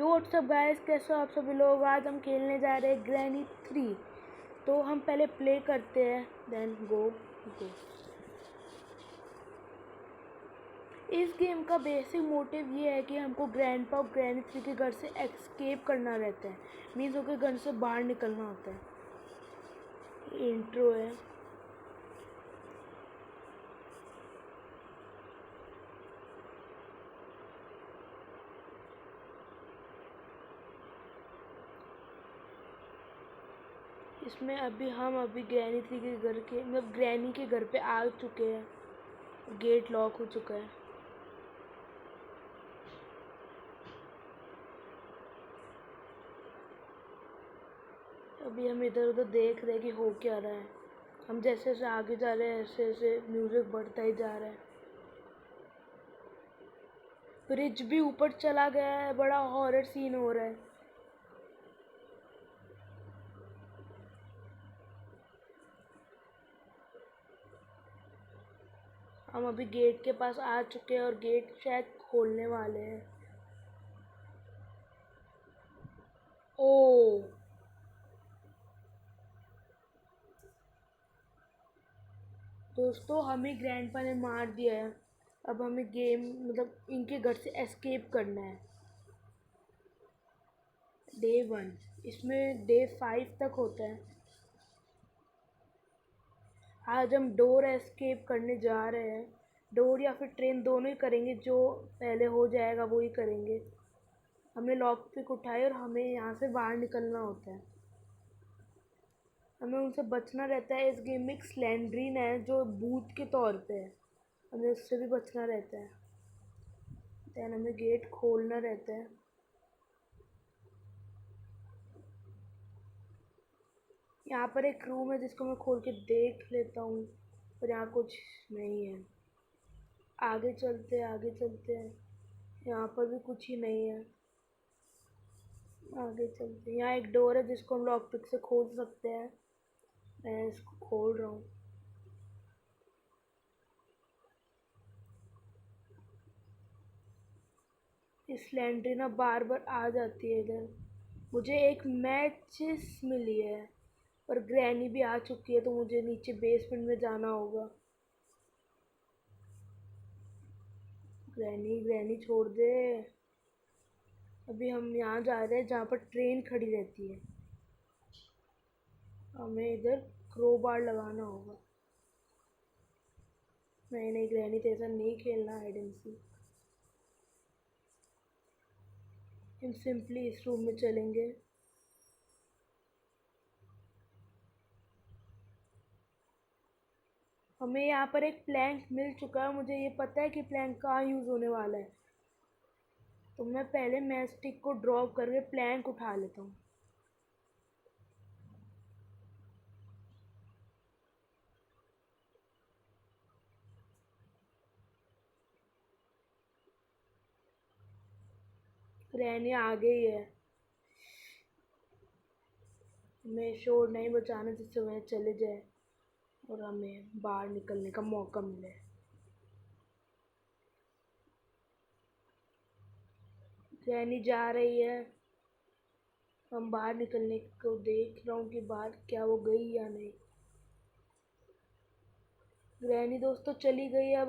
यो WhatsApp guys, कैसे हो आप सभी लोग। आज हम खेलने जा रहे हैं ग्रैनी 3। तो हम पहले प्ले करते हैं, देन गो। इस गेम का बेसिक मोटिव ये है कि हमको ग्रैंडपा और ग्रैनी 3 के घर से एस्केप करना रहता है। मीन्स उनके घर से बाहर निकलना होता है। इंट्रो है। इसमें हम अभी ग्रैनी 3 के घर के मतलब ग्रैनी के घर पे आ चुके हैं। गेट लॉक हो चुका है। अभी हम इधर उधर देख रहे हैं कि हो क्या रहा है। हम जैसे जैसे आगे जा रहे हैं ऐसे ऐसे म्यूजिक बढ़ता ही जा रहा है। ब्रिज भी ऊपर चला गया है। बड़ा हॉरर सीन हो रहा है। हम अभी गेट के पास आ चुके हैं और गेट शायद खोलने वाले हैं। ओ दोस्तों, हमें ग्रैंडपा ने मार दिया है। अब हमें गेम मतलब इनके घर से एस्केप करना है। डे 1, इसमें डे 5 तक होता है। आज हम डोर एस्केप करने जा रहे हैं। डोर या फिर ट्रेन दोनों ही करेंगे, जो पहले हो जाएगा वो ही करेंगे। हमने लॉक पिक उठाई और हमें यहाँ से बाहर निकलना होता है। हमें उनसे बचना रहता है। इस गेम में एक स्लेंड्रीन है जो भूत के तौर पे है। हमें उससे भी बचना रहता है। देन हमें गेट खोलना रहता है। यहाँ पर एक रूम है जिसको मैं खोल के देख लेता हूँ, पर यहाँ कुछ नहीं है। आगे चलते हैं, आगे चलते हैं। यहाँ पर भी कुछ ही नहीं है। आगे चलते हैं। यहाँ एक डोर है जिसको हम लॉक पिक से खोल सकते हैं। मैं इसको खोल रहा हूँ। इस लैंड्री ना बार बार आ जाती है इधर। मुझे एक मैचिस मिली है और ग्रैनी भी आ चुकी है, तो मुझे नीचे बेसमेंट में जाना होगा। ग्रैनी ग्रैनी छोड़ दे। अभी हम यहाँ जा रहे हैं जहाँ पर ट्रेन खड़ी रहती है। हमें इधर क्रोबार लगाना होगा। नहीं नहीं ग्रैनी, तो ऐसा नहीं खेलना हाइड एंड सीक। हम सिंपली इस रूम में चलेंगे। हमें यहाँ पर एक प्लैंक मिल चुका है। मुझे ये पता है कि प्लैंक कहाँ यूज़ होने वाला है, तो मैं पहले मैच स्टिक को ड्रॉप करके प्लैंक उठा लेता हूँ। रहने आ गई है। हमें शोर नहीं बचाना जिससे वह चले जाए और हमें बाहर निकलने का मौका मिले। रहनी जा रही है। हम बाहर निकलने को देख रहा हूँ कि बाहर क्या वो गई या नहीं। ग्रैनी दोस्तों चली गई है।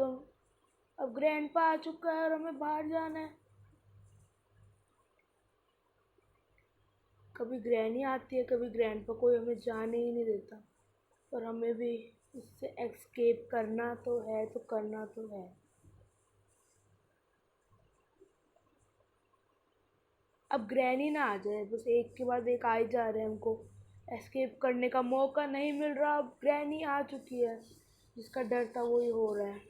अब ग्रैंडपा आ चुका है और हमें बाहर जाना है। कभी ग्रैनी आती है, कभी ग्रैंडपा, कोई हमें जाने ही नहीं देता। और हमें भी इससे एस्केप करना तो है, तो करना तो है। अब ग्रैनी ना आ जाए, बस एक के बाद एक आ ही जा रहे हैं। हमको एस्केप करने का मौका नहीं मिल रहा। अब ग्रैनी आ चुकी है। जिसका डर था वही हो रहा है।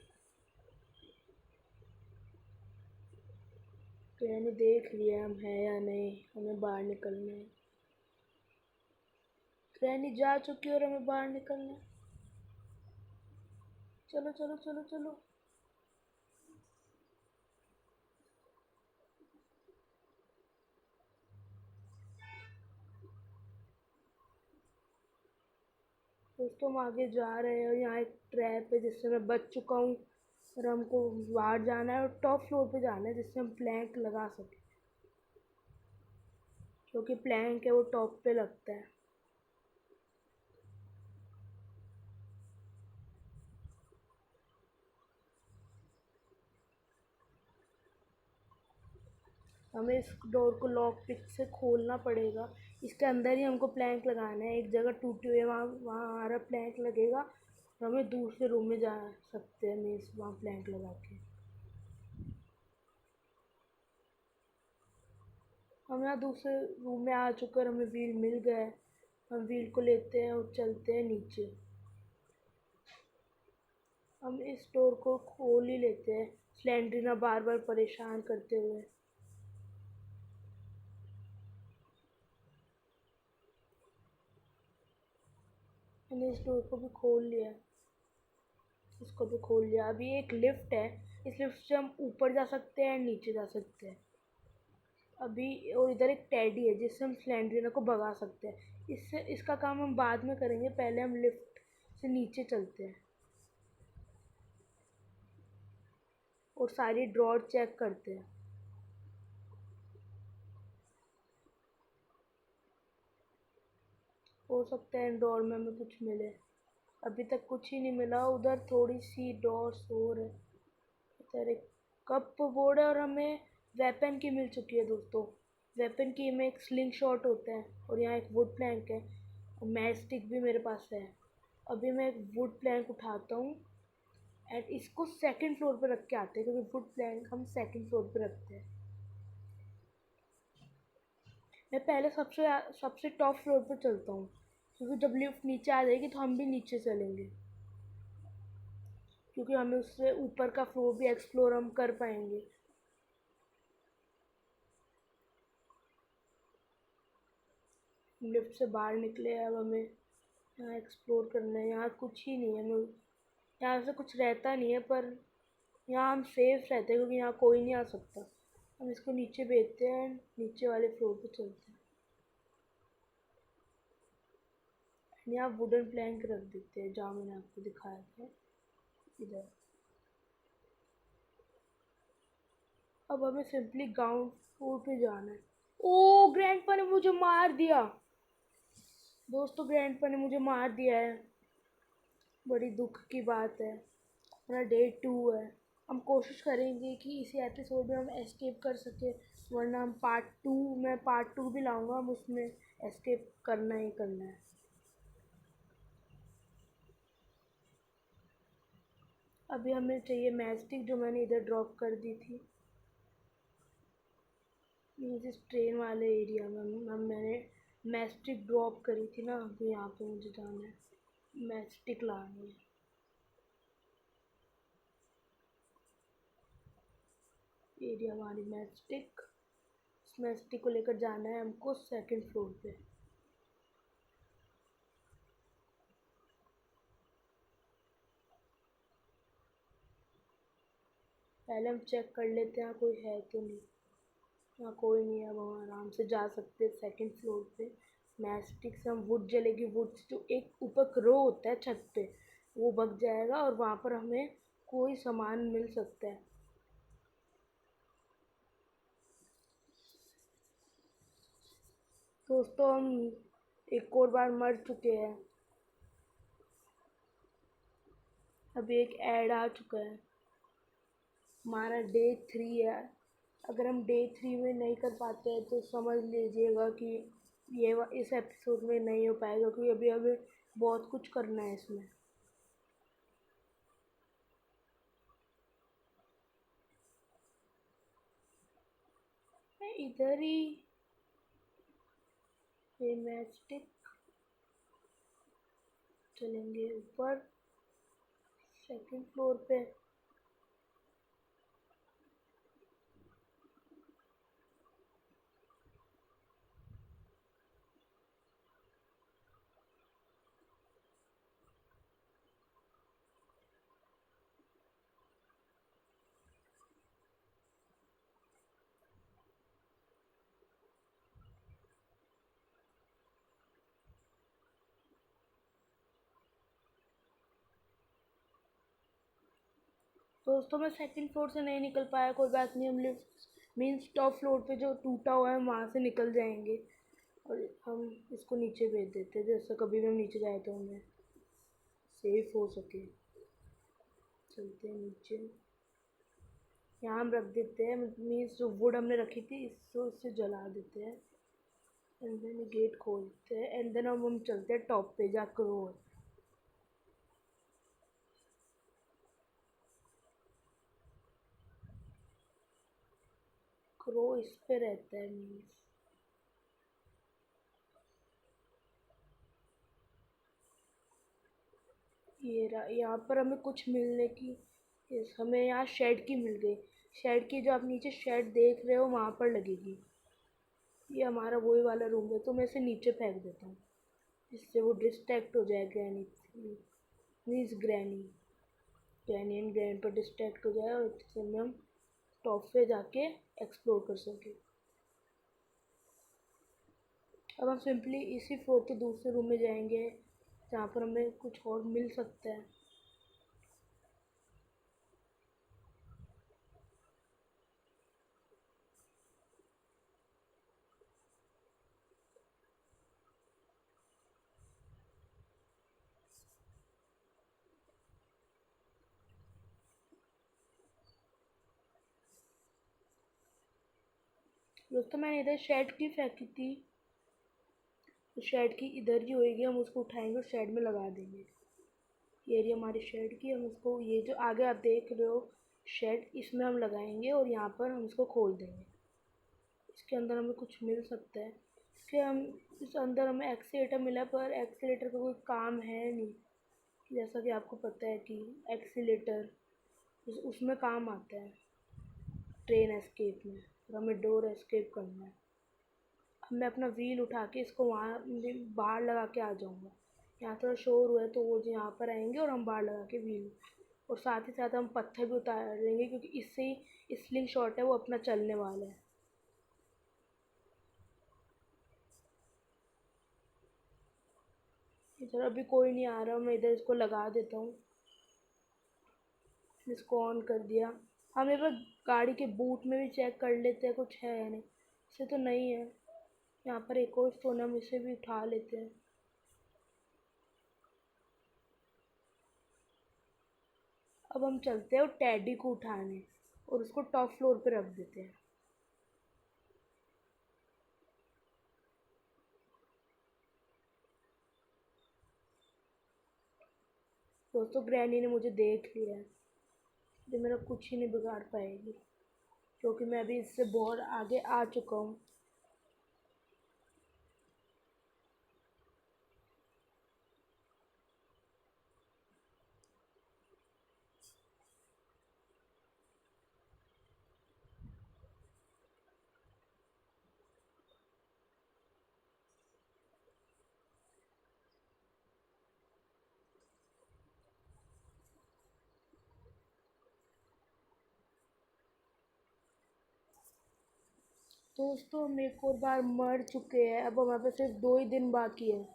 ग्रैनी देख लिया हम है या नहीं। हमें बाहर निकलना है। ग्रैनी जा चुकी है और हमें बाहर निकलना है। चलो चलो चलो चलो। दोस्तों हम आगे जा रहे हैं और यहाँ एक ट्रैप है जिससे मैं बच चुका हूँ। और हमको बाहर जाना है और टॉप फ्लोर पे जाना है जिससे हम प्लैंक लगा सकें। क्योंकि प्लैंक है वो टॉप पे लगता है। हमें इस डोर को लॉक पिक से खोलना पड़ेगा। इसके अंदर ही हमको प्लैंक लगाना है। एक जगह टूटी हुई है, वहाँ वहाँ हमारा प्लैंक लगेगा और हमें दूसरे रूम में जा सकते हैं मीन्स वहाँ प्लैंक लगा के। हम यहाँ दूसरे रूम में आ चुके हैं, हमें व्हील मिल गया है। हम व्हील को लेते हैं और चलते हैं नीचे। हम इस डोर को खोल ही लेते हैं, स्लेंडरीना बार बार परेशान करते हुए। मैंने इस डोर को भी खोल लिया, इसको भी खोल लिया। अभी एक लिफ्ट है, इस लिफ्ट से हम ऊपर जा सकते हैं, नीचे जा सकते हैं अभी। और इधर एक टेडी है जिससे हम स्लेंडरीना को भगा सकते हैं। इससे इसका काम हम बाद में करेंगे, पहले हम लिफ्ट से नीचे चलते हैं और सारी ड्रॉर चेक करते हैं। हो सकता है इन ड्रॉर में हमें कुछ मिले। अभी तक कुछ ही नहीं मिला। उधर थोड़ी सी ड्रॉर्स और है। इधर एक कप बोर्ड है और हमें वेपन की मिल चुकी है दोस्तों। वेपन की में एक स्लिंग शॉट होता है और यहाँ एक वुड प्लैंक है और मैच स्टिक भी मेरे पास है। अभी मैं एक वुड प्लैंक उठाता हूँ एंड इसको सेकंड फ्लोर पर रख के आते हैं, क्योंकि वुड प्लैंक हम सेकंड फ्लोर पर रखते हैं। मैं पहले सबसे सबसे टॉप फ्लोर पर चलता हूँ, क्योंकि जब लिफ्ट नीचे आ जाएगी तो हम भी नीचे चलेंगे, क्योंकि हमें उससे ऊपर का फ्लोर भी एक्सप्लोर हम कर पाएंगे। लिफ्ट से बाहर निकले, अब हमें यहाँ एक्सप्लोर करना है। यहाँ कुछ ही नहीं है, हमें यहाँ से कुछ रहता नहीं है, पर यहाँ हम सेफ रहते हैं क्योंकि यहाँ कोई नहीं आ सकता। हम इसको नीचे भेजते हैं, नीचे वाले फ्लोर पे चलते हैं। यहाँ वुडन प्लैंक रख देते हैं जहाँ मैंने आपको दिखाया था, इधर। अब हमें सिंपली ग्राउंड फ्लोर पे जाना है। ओ ग्रैंडपा ने मुझे मार दिया दोस्तों, ग्रैंडपा ने मुझे मार दिया है। बड़ी दुख की बात है। अपना डे 2 है। हम कोशिश करेंगे कि इसी एपिसोड में हम एस्केप कर सके, वरना हम पार्ट टू भी लाऊंगा। हम उसमें एस्केप करना ही करना है। अभी हमें चाहिए मैस्टिक, जो मैंने इधर ड्रॉप कर दी थी इस ट्रेन वाले एरिया में। मैंने मैस्टिक ड्रॉप करी थी ना, तो यहाँ पे मुझे जाना है, मैस्टिक लानी है। एरिया हमारी मैस्टिक, इस मैस्टिक को लेकर जाना है हमको सेकंड फ्लोर पे। पहले हम चेक कर लेते हैं कोई है तो नहीं। यहाँ कोई नहीं है, अब हम आराम से जा सकते हैं सेकंड फ्लोर पे। मैस्टिक से हम वुड जलेगी, वुड से जो एक ऊपर रो होता है छत पे, वो भग जाएगा और वहाँ पर हमें कोई सामान मिल सकता है। दोस्तों हम एक और बार मर चुके हैं। अभी एक ऐड आ चुका है। हमारा डे 3 है। अगर हम डे 3 में नहीं कर पाते हैं तो समझ लीजिएगा कि इस एपिसोड में नहीं हो पाएगा, क्योंकि अभी हमें बहुत कुछ करना है इसमें। मैं इधर ही ये मैचस्टिक चलेंगे ऊपर सेकंड फ्लोर पे। दोस्तों मैं सेकंड फ्लोर से नहीं निकल पाया, कोई बात नहीं। हम लिफ्ट मीन्स टॉप फ्लोर पे जो टूटा हुआ है वहाँ से निकल जाएंगे। और हम इसको नीचे भेज देते हैं, जैसे कभी भी हम नीचे जाए तो हमें सेफ हो सके। चलते हैं नीचे। यहाँ हम रख देते हैं, मीन्स जो वुड हमने रखी थी इसको इससे जला देते हैं। एंड देन गेट खोलते हैं एंड देन हम चलते हैं टॉप पे जहाँ क्रो है। क्रो इस पे रहता है मीन्स। ये रहा, यहाँ पर हमें कुछ मिलने की, यस हमें यहाँ शेड की मिल गई। शेड की जो आप नीचे शेड देख रहे हो वहाँ पर लगेगी। ये हमारा वही वाला रूम है, तो मैं इसे नीचे फेंक देता हूँ, इससे वो डिस्ट्रैक्ट हो जाए granny, means granny. Granny and grand पर डिस्ट्रैक्ट हो जाए और इससे में हम टॉप पे जाके एक्सप्लोर कर सकें। अब हम सिंपली इसी फ्लोर के दूसरे रूम में जाएंगे जहाँ पर हमें कुछ और मिल सकता है। दोस्तों मैंने इधर शेड की फेंकी थी, तो शेड की इधर ही होएगी, हम उसको उठाएंगे और शेड में लगा देंगे। ये रही हमारी शेड की, हम उसको ये जो आगे आप देख रहे हो शेड, इसमें हम लगाएंगे और यहाँ पर हम इसको खोल देंगे। इसके अंदर हमें कुछ मिल सकता है, इसके हम इस अंदर हमें एक्सीलेटर मिला, पर एक्सीलेटर का कोई काम है नहीं। जैसा कि आपको पता है कि एक्सीलेटर उसमें काम आता है ट्रेन एस्केप में, और हमें डोर एस्केप करना है। अब मैं अपना व्हील उठा के इसको वहाँ बाहर लगा के आ जाऊँगा। यहाँ थोड़ा शोर हुआ है तो वो जो यहाँ पर आएंगे और हम बाहर लगा के व्हील, और साथ ही साथ हम पत्थर भी उतार देंगे क्योंकि इससे ही स्लिंग शॉट है वो अपना चलने वाला है। इधर अभी कोई नहीं आ रहा, मैं इधर इसको लगा देता हूँ। इसको ऑन कर दिया। हम एक बार गाड़ी के बूट में भी चेक कर लेते हैं कुछ है या नहीं, इसे तो नहीं है। यहाँ पर एक और स्टोन, हम इसे भी उठा लेते हैं। अब हम चलते हैं और टैडी को उठाने और उसको टॉप फ्लोर पे रख देते हैं। दोस्तों ग्रैनी ने मुझे देख लिया है, जो मेरा कुछ ही नहीं बिगाड़ पाएगी क्योंकि मैं अभी इससे बहुत आगे आ चुका हूँ। दोस्तों हम एक और बार मर चुके हैं, अब हमारे पास सिर्फ 2 ही दिन बाकी है।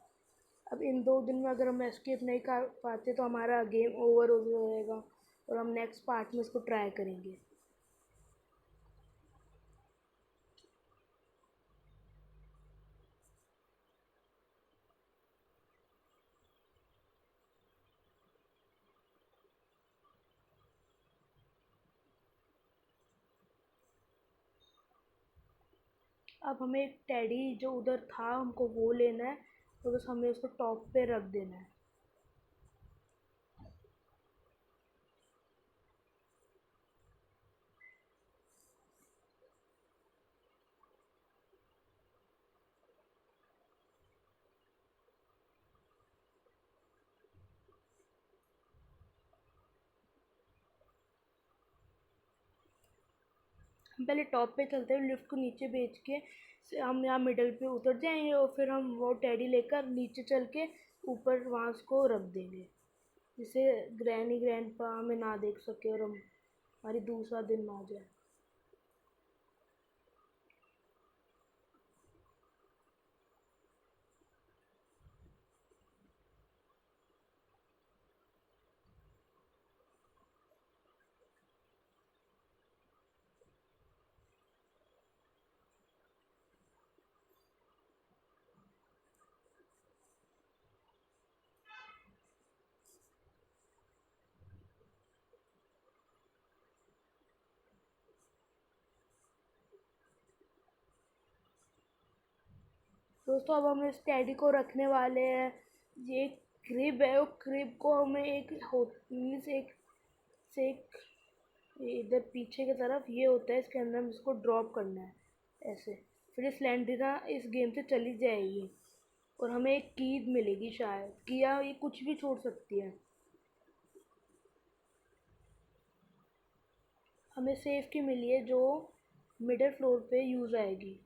अब इन 2 दिन में अगर हम एस्केप नहीं कर पाते तो हमारा गेम ओवर हो जाएगा और हम नेक्स्ट पार्ट में इसको ट्राई करेंगे। अब हमें एक टेडी जो उधर था हमको वो लेना है, तो बस हमें उसको टॉप पे रख देना है। हम पहले टॉप पे चलते हैं, लिफ्ट को नीचे भेज के हम यहाँ मिडल पे उतर जाएंगे और फिर हम वो टेडी लेकर नीचे चल के ऊपर वहाँ उसको रख देंगे, जिससे ग्रैनी ग्रैंडपा हमें ना देख सके और हम हमारी दूसरा दिन ना जाए। दोस्तों अब हम इस टेडी को रखने वाले हैं। ये एक क्रिब है, वो क्रिब को हमें मीन्स एक से एक इधर पीछे की तरफ ये होता है, इसके अंदर हम इसको ड्रॉप करना है ऐसे। फिर ये स्लेंडरिना इस गेम से चली जाएगी और हमें एक कीज मिलेगी शायद, किया ये कुछ भी छोड़ सकती है। हमें सेफ की मिली है जो मिडिल फ्लोर पे यूज़ आएगी।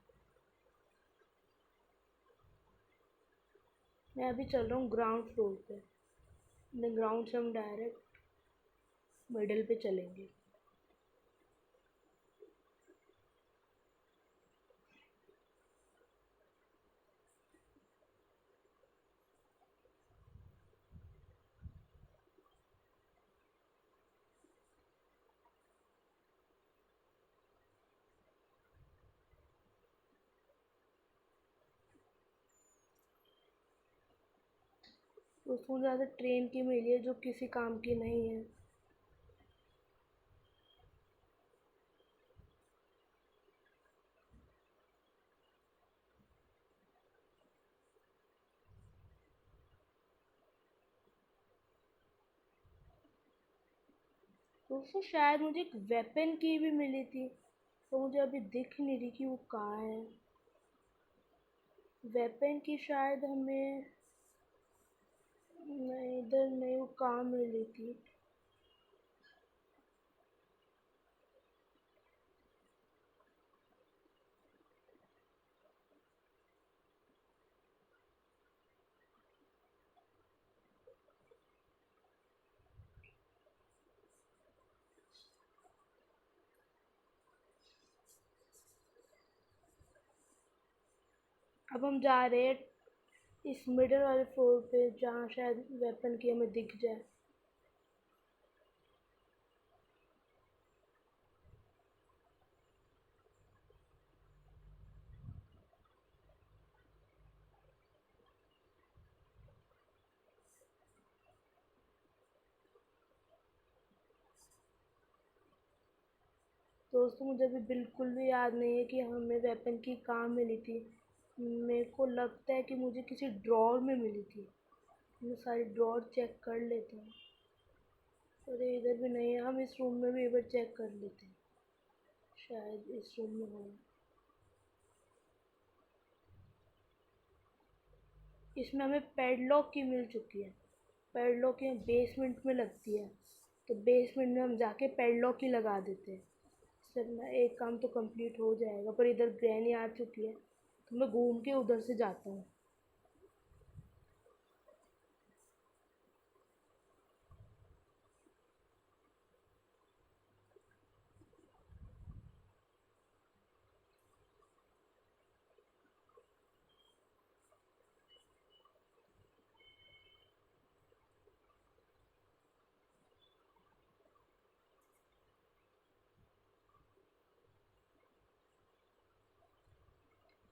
मैं अभी चल रहा हूँ ग्राउंड फ्लोर पे, ग्राउंड से हम डायरेक्ट मिडिल पे चलेंगे। उसको ज़्यादा ट्रेन की मिली है जो किसी काम की नहीं है। दोस्तों शायद मुझे एक वेपन की भी मिली थी, तो मुझे अभी दिख नहीं रही कि वो कहाँ है। वेपन की शायद हमें नहीं, इधर नहीं, वो कहाँ मिली थी। अब हम जा रहे हैं इस मिडल वाले फ्लोर पे जहाँ शायद वेपन की हमें दिख जाए। दोस्तों मुझे अभी बिल्कुल भी याद नहीं है कि हमें वेपन की कहाँ मिली थी। मेरे को लगता है कि मुझे किसी ड्रॉर में मिली थी। मैं सारी ड्रॉर चेक कर लेता हूँ। अरे इधर भी नहीं है, हम इस रूम में भी एक बार चेक कर लेते हैं, शायद इस रूम में हो। इसमें हमें पैडलॉक की मिल चुकी है। पैडलॉक यहाँ बेसमेंट में लगती है, तो बेसमेंट में हम जाके पैडलॉक ही लगा देते हैं। सर मैं एक काम तो कंप्लीट हो जाएगा, पर इधर ग्रैनी आ चुकी है तो मैं घूम के उधर से जाता हूँ।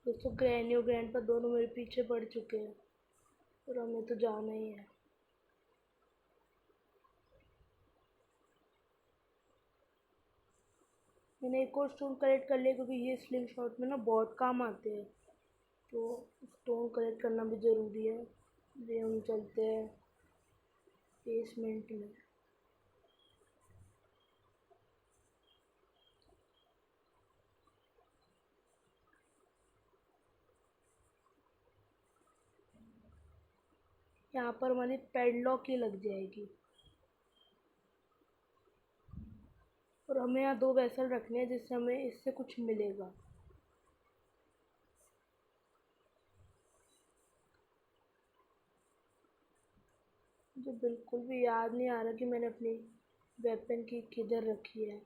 दोस्तों ग्रैनी और ग्रैंड पर दोनों मेरे पीछे पड़ चुके हैं और हमें तो जाना ही है। मैंने एक और स्टोन कलेक्ट कर लिया क्योंकि ये स्लिंग शॉट में ना बहुत काम आते हैं, तो स्टोन कलेक्ट करना भी ज़रूरी है। ये हम चलते हैं बेसमेंट में। यहाँ पर हमारी पैडलॉक ही लग जाएगी और हमें यहाँ दो वेसल रखने हैं जिससे हमें इससे कुछ मिलेगा। मुझे बिल्कुल भी याद नहीं आ रहा कि मैंने अपनी वेपन की किधर रखी है।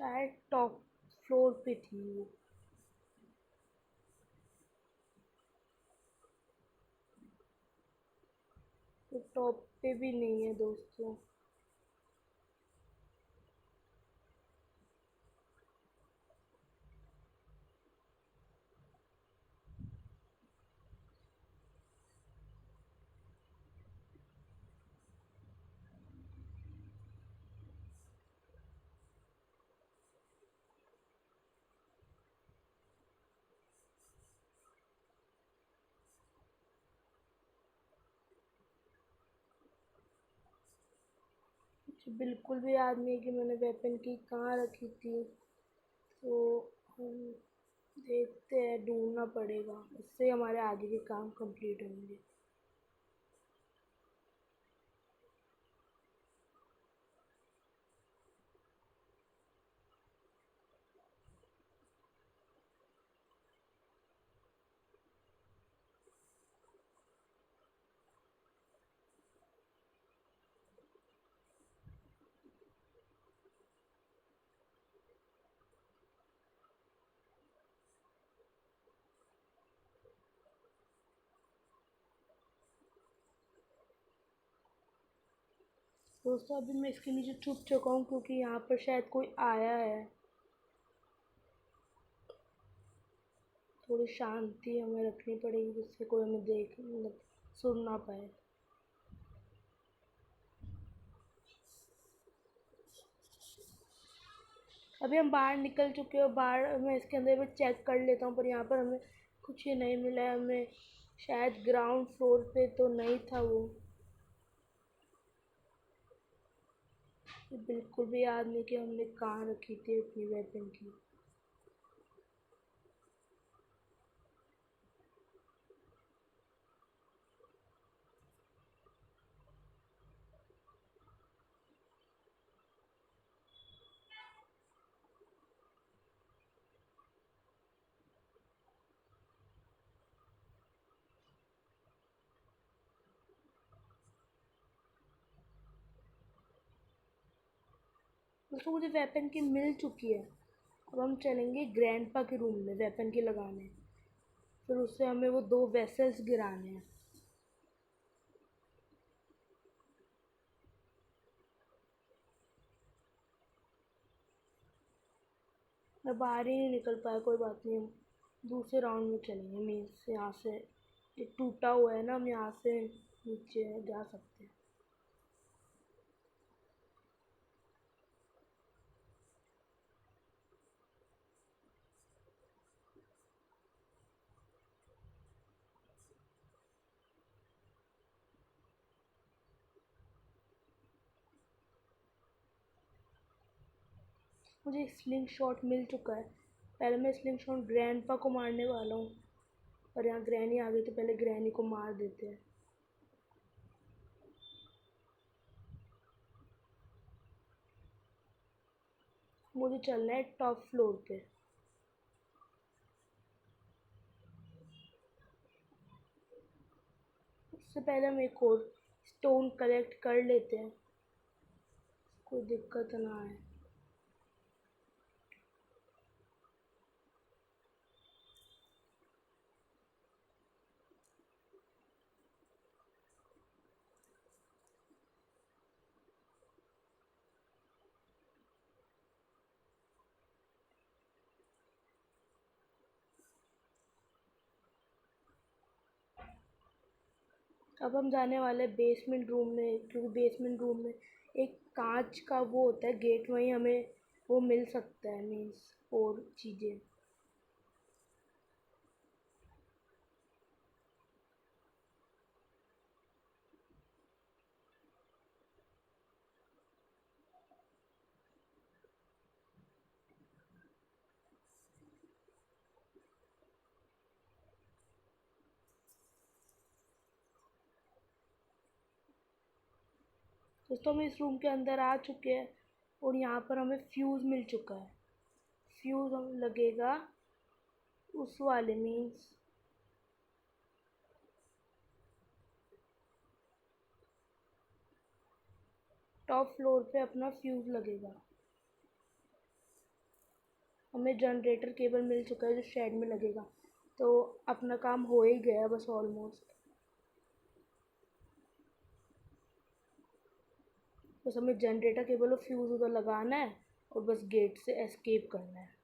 शायद टॉप फ्लोर पे थी वो। तो टॉप पे भी नहीं है दोस्तों। मुझे बिल्कुल भी याद नहीं है कि मैंने वेपन की कहाँ रखी थी। तो हम देखते हैं, ढूंढना पड़ेगा, इससे हमारे आगे के काम कंप्लीट होंगे। दोस्तों अभी मैं इसके नीचे छुप चुका हूँ क्योंकि यहाँ पर शायद कोई आया है। थोड़ी शांति हमें रखनी पड़ेगी जिससे कोई हमें देख मतलब सुन ना पाए। अभी हम बाहर निकल चुके हैं, बाहर मैं इसके अंदर भी चेक कर लेता हूँ, पर यहाँ पर हमें कुछ ही नहीं मिला है। हमें शायद ग्राउंड फ्लोर पे तो नहीं था वो। बिल्कुल भी याद नहीं कि हमने कहाँ रखी थी अपनी वेपन की। दोस्तों मुझे वेपन की मिल चुकी है। अब हम चलेंगे ग्रैंडपा के रूम में वेपन की लगाने। फिर उससे हमें वो दो वेसल्स गिराने हैं। मैं बाहर ही नहीं निकल पाया, कोई बात नहीं, हम दूसरे राउंड में चलेंगे। मीन्स यहाँ से ये टूटा हुआ है ना, हम यहाँ से नीचे जा सकते हैं। मुझे स्लिंग शॉट मिल चुका है। पहले मैं स्लिंग शॉट ग्रैंडपा को मारने वाला हूँ, पर यहाँ ग्रैनी आ गई तो पहले ग्रैनी को मार देते हैं। मुझे चलना है टॉप फ्लोर पे। उससे पहले हम एक और स्टोन कलेक्ट कर लेते हैं, कोई दिक्कत ना आए। अब हम जाने वाले हैं बेसमेंट रूम में, क्योंकि बेसमेंट रूम में एक कांच का वो होता है गेट, वहीं हमें वो मिल सकता है, मीन्स और चीज़ें। दोस्तों हम इस रूम के अंदर आ चुके हैं और यहाँ पर हमें फ्यूज़ मिल चुका है। फ्यूज़ हम लगेगा उस वाले, मीन्स टॉप फ्लोर पे अपना फ्यूज़ लगेगा। हमें जनरेटर केबल मिल चुका है जो शेड में लगेगा, तो अपना काम हो ही गया है बस ऑलमोस्ट। बस हमें जनरेटर केबल और फ्यूज़ उधर लगाना है और बस गेट से एस्केप करना है।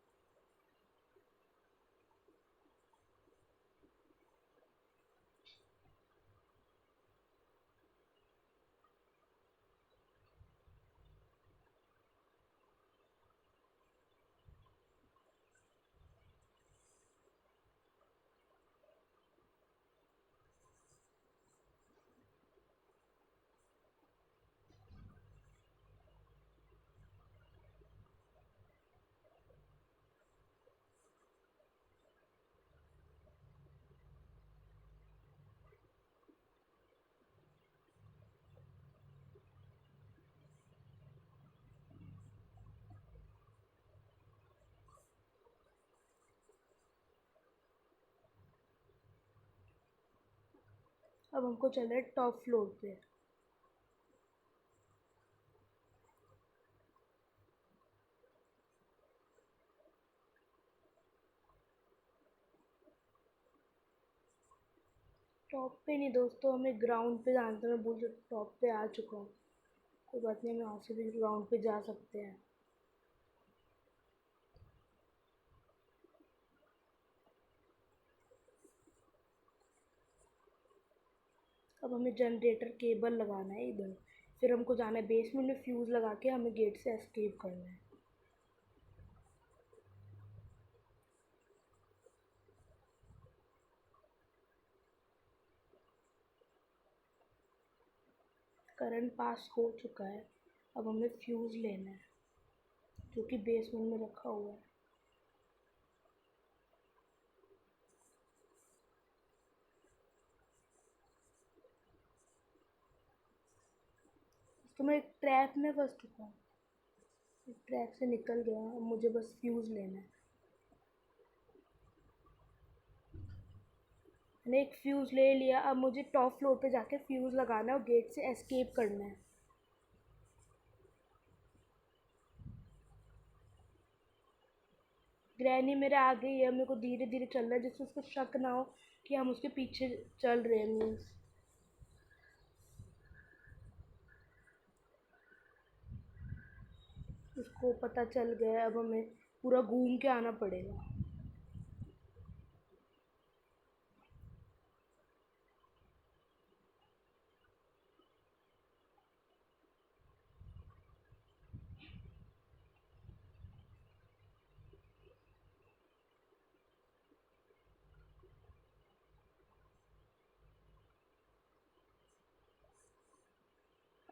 अब हमको चल रहा है टॉप फ्लोर पे। टॉप पे नहीं दोस्तों, हमें ग्राउंड पे जाना था। मैं भूल टॉप पे आ चुका हूँ। कोई बात नहीं, हम यहाँ से भी ग्राउंड पे जा सकते हैं। अब हमें जनरेटर केबल लगाना है इधर। फिर हमको जाना है बेसमेंट में, फ्यूज़ लगा के हमें गेट से एस्केप करना है। करंट पास हो चुका है। अब हमें फ्यूज़ लेना है जो कि बेसमेंट में रखा हुआ है। तो मैं एक ट्रैप में फंस चुका हूँ। ट्रैप से निकल गया, अब मुझे बस फ्यूज़ लेना है। मैंने एक फ्यूज़ ले लिया। अब मुझे टॉप फ्लोर पे जाके फ्यूज़ लगाना है और गेट से एस्केप करना है। ग्रैनी मेरे आगे ही है, मेरे को धीरे धीरे चल रहा है जिससे उसको शक ना हो कि हम उसके पीछे चल रहे हैं। मीन्स उसको पता चल गया है। अब हमें पूरा घूम के आना पड़ेगा।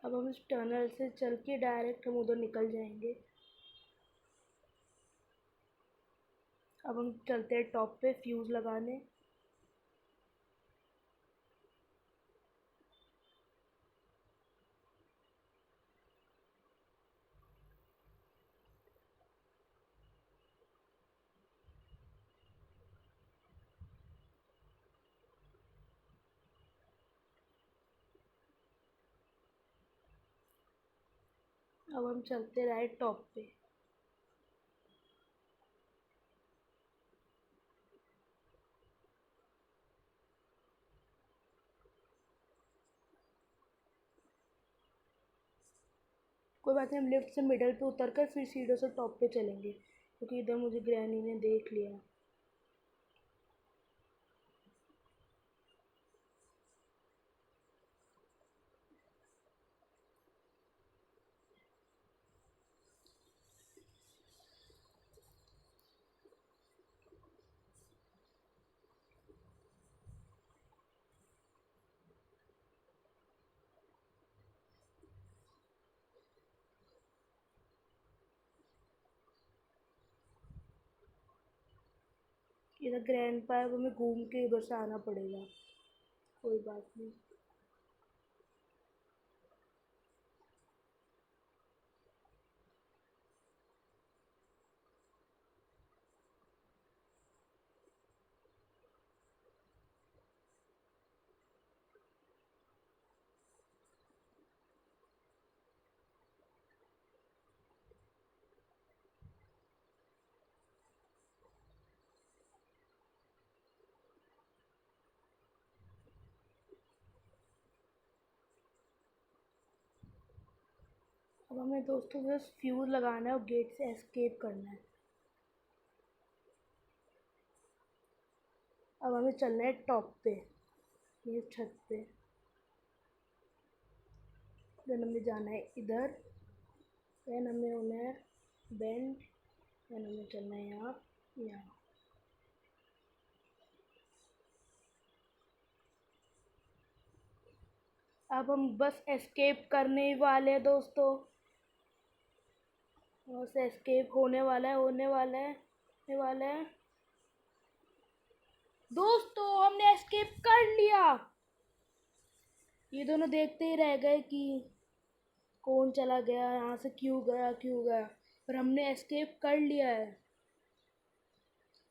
अब हम इस टनल से चल के डायरेक्ट हम उधर निकल जाएंगे। अब हम चलते हैं टॉप पे फ्यूज़ लगाने। अब हम चलते रहे टॉप पे। कोई बात नहीं, हम लिफ्ट से मिडल पे उतर कर फिर सीढ़ियों से टॉप पे चलेंगे, क्योंकि इधर मुझे ग्रैनी ने देख लिया। इधर ग्रैंड पा हमें घूम के उधर से आना पड़ेगा। कोई बात नहीं। अब हमें दोस्तों बस फ्यूज़ लगाना है और गेट से एस्केप करना है। अब हमें चलना है टॉप पे, ये छत पे। देन हमें जाना है इधर। देन हमें होना है बेंड। देन हमें चलना है यहाँ, यहाँ। अब हम बस एस्केप करने ही वाले हैं दोस्तों। बस एस्केप होने वाला है, होने वाला है, होने वाला है। दोस्तों हमने एस्केप कर लिया। ये दोनों देखते ही रह गए कि कौन चला गया, यहाँ से क्यों गया, क्यों गया। पर हमने एस्केप कर लिया है।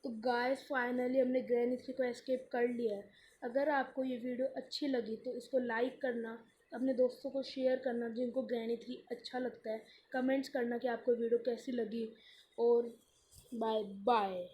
तो गाइस फाइनली हमने ग्रैनी 3 को एस्केप कर लिया है। अगर आपको ये वीडियो अच्छी लगी तो इसको लाइक करना, अपने दोस्तों को शेयर करना जिनको ग्रैनी 3 अच्छा लगता है, कमेंट्स करना कि आपको वीडियो कैसी लगी, और बाय बाय।